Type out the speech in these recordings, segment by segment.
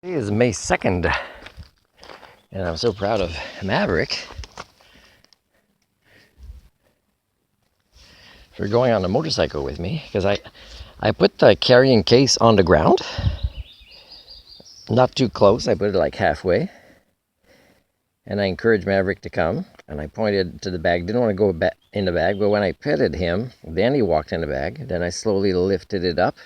Today is May 2nd, and I'm so proud of Maverick for going on a motorcycle with me, because I put the carrying case on the ground, not too close. I put it like halfway, and I encouraged Maverick to come, and I pointed to the bag. Didn't want to go back in the bag, but when I petted him, then he walked in the bag. Then I slowly lifted it up,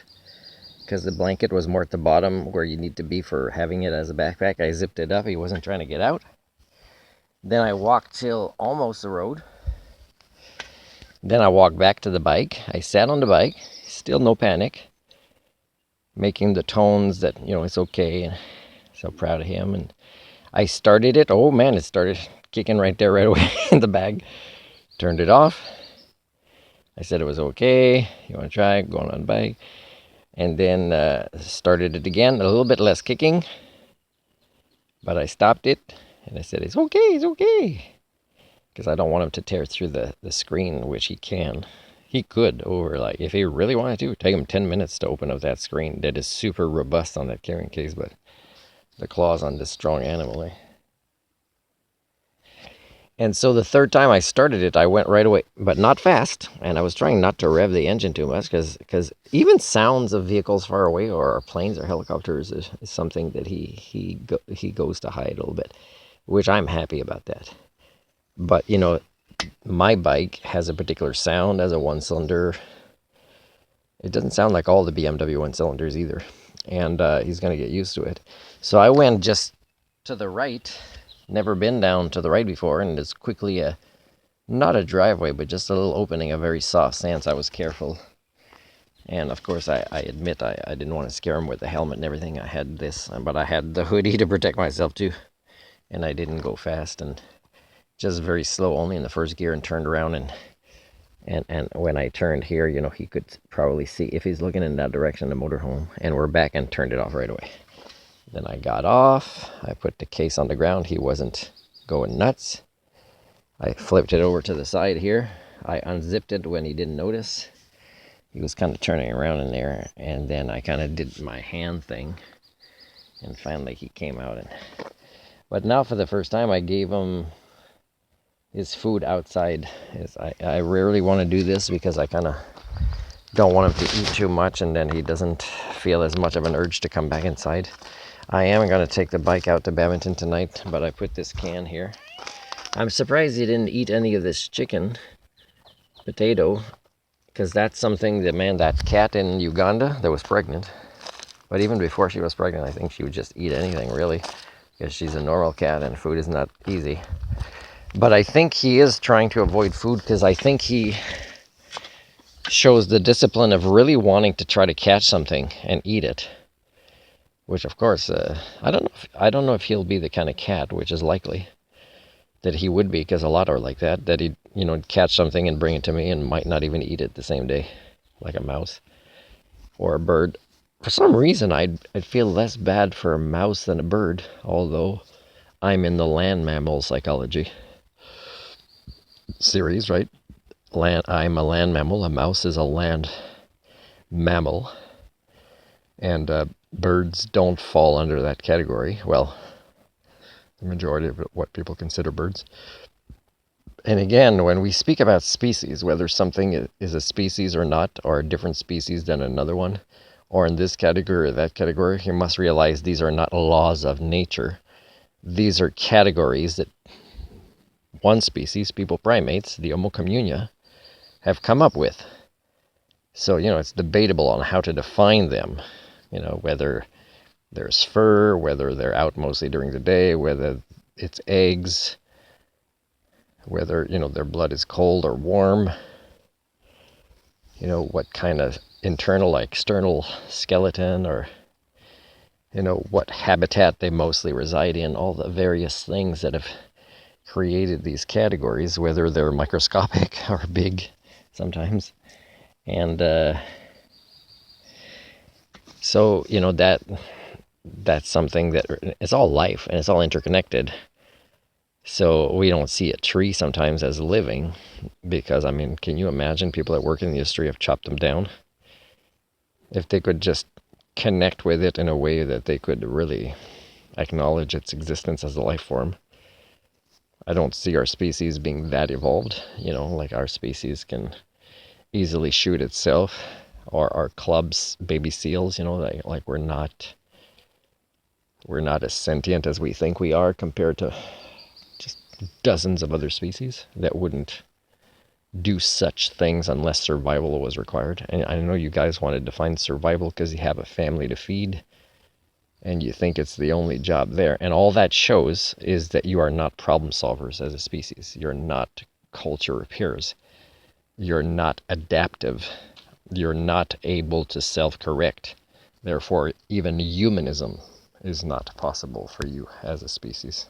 because the blanket was more at the bottom where you need to be for having it as a backpack. I zipped it up. He wasn't trying to get out. Then I walked till almost the road. Then I walked back to the bike. I sat on the bike, still no panic, making the tones that, it's okay, and so proud of him. And I started it. Oh man, it started kicking right there right away in the bag. Turned it off. I said it was okay. You want to try going on the bike? And then started it again, a little bit less kicking, but I stopped it and I said, it's okay. Because I don't want him to tear through the screen, which he can. He could, if he really wanted to, take him 10 minutes to open up that screen. That is super robust on that carrying case, but the claws on this strong animal, eh? And so the third time I started it, I went right away, but not fast. And I was trying not to rev the engine too much, because even sounds of vehicles far away or planes or helicopters is something that he goes to hide a little bit, which I'm happy about that. But, my bike has a particular sound as a one-cylinder. It doesn't sound like all the BMW one-cylinders either. And he's going to get used to it. So I went just to the right. Never been down to the right before. And it's quickly not a driveway, but just a little opening, a very soft sand. So I was careful. And, of course, I admit I didn't want to scare him with the helmet and everything. I had this, but I had the hoodie to protect myself, too. And I didn't go fast, and just very slow, only in the first gear, and turned around, and when I turned here, he could probably see, if he's looking in that direction, the motorhome, and we're back, and turned it off right away. Then I got off, I put the case on the ground. He wasn't going nuts. I flipped it over to the side here. I unzipped it when he didn't notice. He was kind of turning around in there, and then I kind of did my hand thing, and finally he came out. But now for the first time, I gave him his food outside. I rarely want to do this, because I kind of don't want him to eat too much, and then he doesn't feel as much of an urge to come back inside. I am going to take the bike out to Badminton tonight, but I put this can here. I'm surprised he didn't eat any of this chicken potato, because that's something that cat in Uganda that was pregnant, but even before she was pregnant, I think she would just eat anything, really, because she's a normal cat and food is not easy. But I think he is trying to avoid food, because I think he shows the discipline of really wanting to try to catch something and eat it. Which, of course, I don't know if he'll be the kind of cat, which is likely that he would be, because a lot are like that. That he'd catch something and bring it to me and might not even eat it the same day, like a mouse or a bird. For some reason, I'd feel less bad for a mouse than a bird, although I'm in the land mammal psychology series, right? I'm a land mammal. A mouse is a land mammal, and birds don't fall under that category. Well, the majority of what people consider birds. And again, when we speak about species, whether something is a species or not, or a different species than another one, or in this category or that category, you must realize these are not laws of nature. These are categories that one species, people primates, the Homo communia, have come up with. So, it's debatable on how to define them. Whether there's fur, whether they're out mostly during the day, whether it's eggs, whether, their blood is cold or warm, what kind of internal or external skeleton, or, what habitat they mostly reside in, all the various things that have created these categories, whether they're microscopic or big sometimes. And so, that's something that it's all life, and it's all interconnected. So we don't see a tree sometimes as living, because, can you imagine people that work in the industry have chopped them down? If they could just connect with it in a way that they could really acknowledge its existence as a life form. I don't see our species being that evolved, like our species can easily shoot itself, or our clubs, baby seals, like we're not as sentient as we think we are compared to just dozens of other species that wouldn't do such things unless survival was required. And I know you guys want to define survival because you have a family to feed and you think it's the only job there. And all that shows is that you are not problem solvers as a species. You're not culture repairers. You're not adaptive. You're not able to self-correct. Therefore, even humanism is not possible for you as a species.